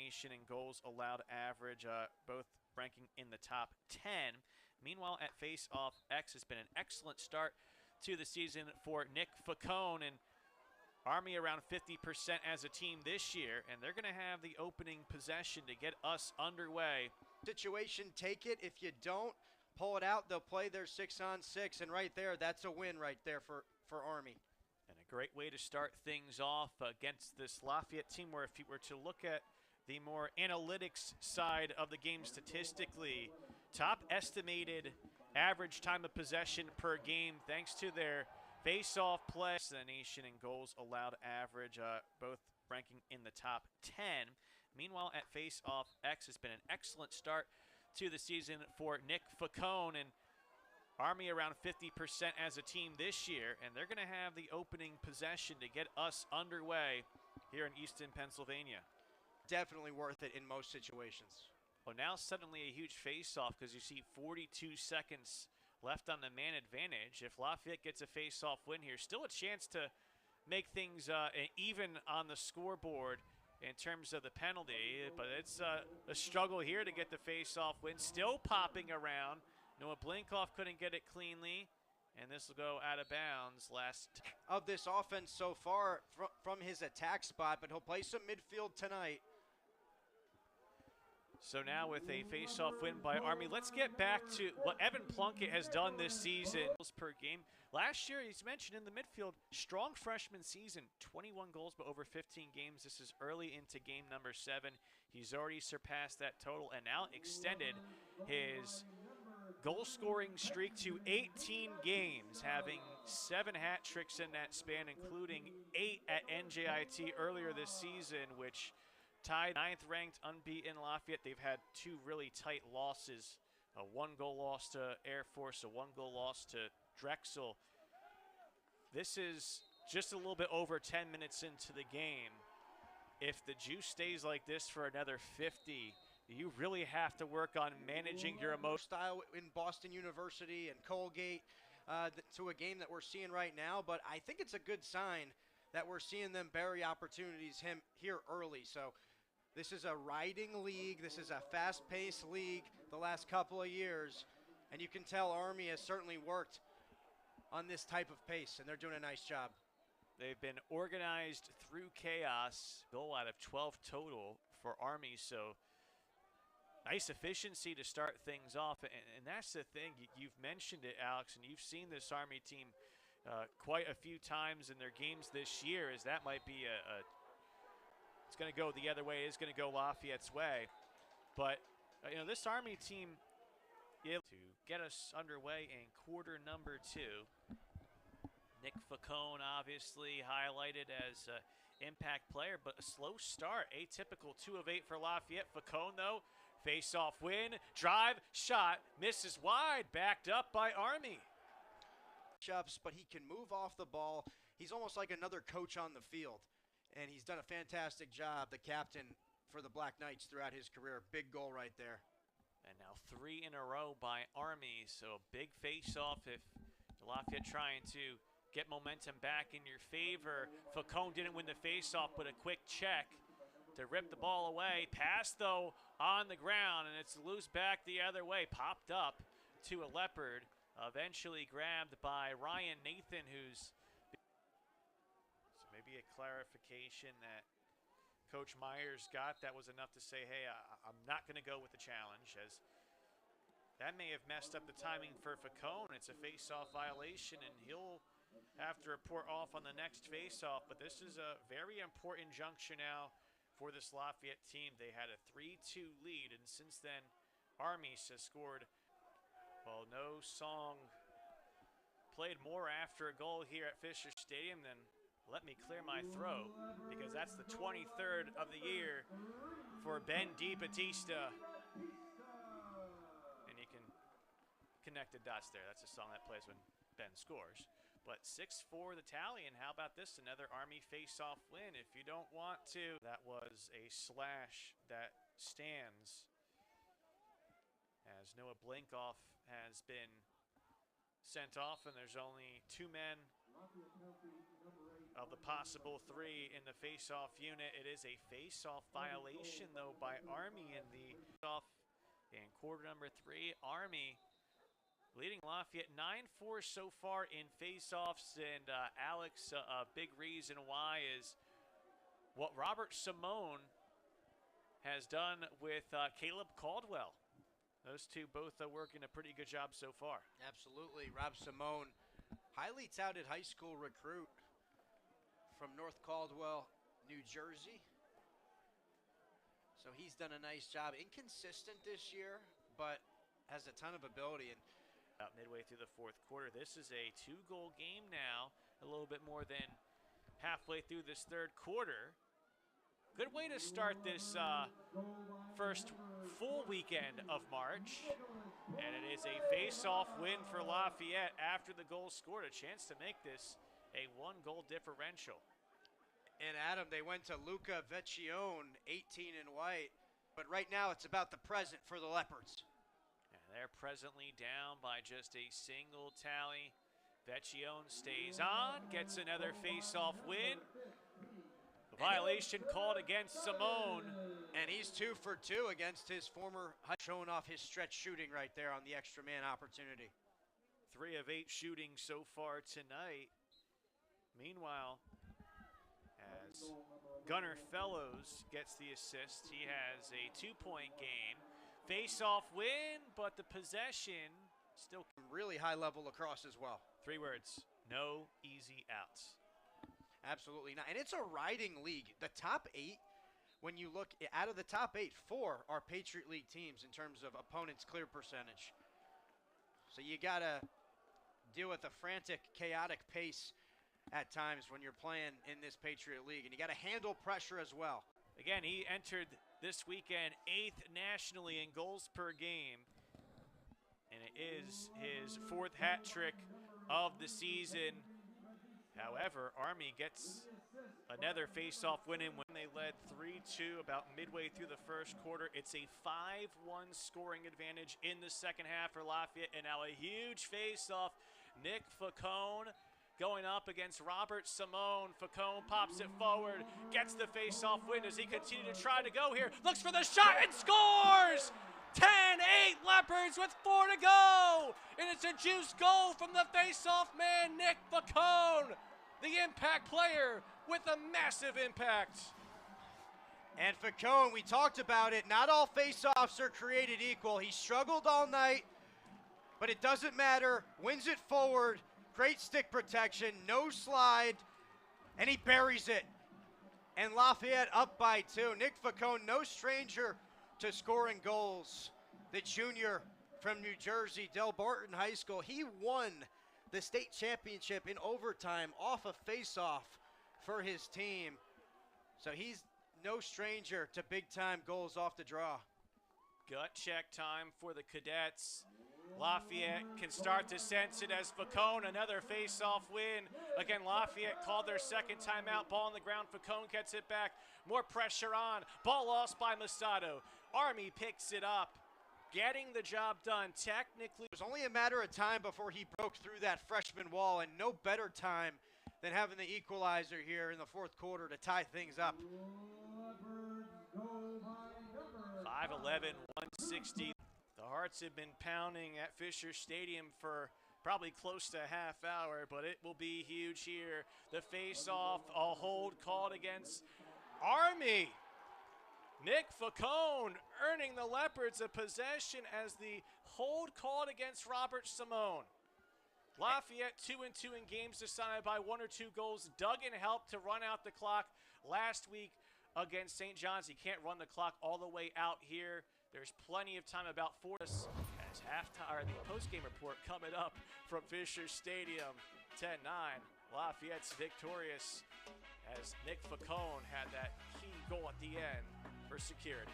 nation in goals allowed average, both ranking in the top 10. Meanwhile, at Faceoff, X has been an excellent start to the season for Nick Faccone, and Army around 50% as a team this year, and they're going to have the opening possession to get us underway. Situation, take it. If you don't, pull it out. They'll play their 6-on-6, and right there, that's a win right there for Army. And a great way to start things off against this Lafayette team, where if you were to look at the more analytics side of the game statistically, top estimated average time of possession per game thanks to their face-off play. The nation in goals allowed average, both ranking in the top 10. Meanwhile, at face-off, X has been an excellent start to the season for Nick Faccone, and Army around 50% as a team this year, and they're going to have the opening possession to get us underway here in Easton, Pennsylvania. Definitely worth it in most situations. Well, now suddenly a huge face-off because you see 42 seconds left on the man advantage. If Lafayette gets a face-off win here, still a chance to make things even on the scoreboard in terms of the penalty, but it's a struggle here to get the face-off win. Still popping around. Noah Blinkoff couldn't get it cleanly, and this will go out of bounds. Last of this offense so far from his attack spot, but he'll play some midfield tonight. So now with a face-off win by Army, let's get back to what Evan Plunkett has done this season per game. Last year, he's mentioned in the midfield, strong freshman season, 21 goals but over 15 games. This is early into game number 7. He's already surpassed that total and now extended his goal-scoring streak to 18 games, having 7 hat tricks in that span, including 8 at NJIT earlier this season, which tied 9th-ranked unbeaten Lafayette. They've had 2 really tight losses, a 1-goal loss to Air Force, a 1-goal loss to Drexel. This is just a little bit over 10 minutes into the game. If the juice stays like this for another 50, you really have to work on managing your emotions. Style in Boston University and Colgate to a game that we're seeing right now, but I think it's a good sign that we're seeing them bury opportunities here early. So this is a riding league. This is a fast-paced league the last couple of years, and you can tell Army has certainly worked on this type of pace, and they're doing a nice job. They've been organized through chaos, goal out of 12 total for Army, so nice efficiency to start things off. And that's the thing, you've mentioned it, Alex, and you've seen this Army team quite a few times in their games this year, as that might be it's going to go the other way. It's going to go Lafayette's way. But, this Army team able to get us underway in quarter number 2. Nick Faccone obviously highlighted as an impact player, but a slow start. Atypical 2 of 8 for Lafayette. Faccone, though, face-off win, drive, shot, misses wide, backed up by Army. But he can move off the ball. He's almost like another coach on the field, and he's done a fantastic job, the captain for the Black Knights throughout his career. Big goal right there. And now 3 in a row by Army, so a big face-off if Lafayette trying to get momentum back in your favor. Faccone didn't win the face-off, but a quick check to rip the ball away. Pass, though, on the ground, and it's loose back the other way. Popped up to a Leopard. Eventually grabbed by Ryan Nathan, who's... So maybe a clarification that Coach Myers got that was enough to say, hey, I'm not going to go with the challenge, as that may have messed up the timing for Faccone. It's a face-off violation, and he'll have to report off on the next face-off. But this is a very important juncture now for this Lafayette team. They had a 3-2 lead, and since then, Army has scored. Well, no song played more after a goal here at Fisher Stadium than Let Me Clear My Throat, because that's the 23rd of the year for Ben DiBattista. And you can connect the dots there. That's a song that plays when Ben scores. But 6-4 the tally, and how about this? Another Army face-off win. If you don't want to, that was a slash that stands, as Noah Blinkoff has been sent off, and there's only 2 men of the possible 3 in the face-off unit. It is a face-off violation, though, by Army in the off in quarter number 3. Army leading Lafayette 9-4 so far in face-offs, and Alex, a big reason why is what Robert Simone has done with Caleb Caldwell. Those two both are working a pretty good job so far. Absolutely. Rob Simone, highly touted high school recruit from North Caldwell, New Jersey. So he's done a nice job. Inconsistent this year, but has a ton of ability. And about midway through the 4th quarter, this is a 2-goal game now, a little bit more than halfway through this 3rd quarter. Good way to start this first full weekend of March. And it is a face-off win for Lafayette after the goal scored. A chance to make this a 1-goal differential. And Adam, they went to Luka, Vechionne, 18 in white. But right now it's about the present for the Leopards. And they're presently down by just a single tally. Vechionne stays on, gets another face-off win. Violation called against Simone. And he's 2 for 2 against his former, showing off his stretch shooting right there on the extra man opportunity. 3 of 8 shooting so far tonight. Meanwhile, as Gunnar Fellows gets the assist, he has a 2-point game. Face-off win, but the possession still really high level lacrosse as well. 3 words, no easy outs. Absolutely not. And it's a riding league. The top 8, when you look out of the top 8, 4 are Patriot League teams in terms of opponents' clear percentage. So you got to deal with a frantic, chaotic pace at times when you're playing in this Patriot League. And you got to handle pressure as well. Again, he entered this weekend 8th nationally in goals per game. And it is his 4th hat trick of the season. However, Army gets another face-off win in when they led 3-2 about midway through the 1st quarter. It's a 5-1 scoring advantage in the 2nd half for Lafayette, and now a huge face-off. Nick Faccone going up against Robert Simone. Faccone pops it forward, gets the face-off win as he continues to try to go here. Looks for the shot and scores! 10-8 Leopards with 4 to go! And it's a juice goal from the face-off man, Nick Faccone. The impact player with a massive impact. And Faccone, we talked about it, not all face-offs are created equal. He struggled all night, but it doesn't matter. Wins it forward, great stick protection, no slide, and he buries it. And Lafayette up by 2. Nick Faccone, no stranger to scoring goals. The junior from New Jersey, Del Barton High School, he won the state championship in overtime off a face-off for his team. So he's no stranger to big-time goals off the draw. Gut check time for the Cadets. Lafayette can start to sense it as Faccone, another face-off win. Again, Lafayette called their 2nd timeout. Ball on the ground, Faccone gets it back. More pressure on. Ball lost by Masato. Army picks it up, getting the job done technically. It was only a matter of time before he broke through that freshman wall, and no better time than having the equalizer here in the 4th quarter to tie things up. 5'11", 160. The Hearts have been pounding at Fisher Stadium for probably close to a half hour, but it will be huge here. The face-off, a hold called against Army. Nick Faccone earning the Leopards a possession as the hold called against Robert Simone. Lafayette 2-2 in games decided by 1 or 2 goals. Duggan helped to run out the clock last week against St. John's. He can't run the clock all the way out here. There's plenty of time, about 4 as halftime, or the post-game report coming up from Fisher Stadium. 10-9, Lafayette's victorious as Nick Faccone had that key goal at the end for security.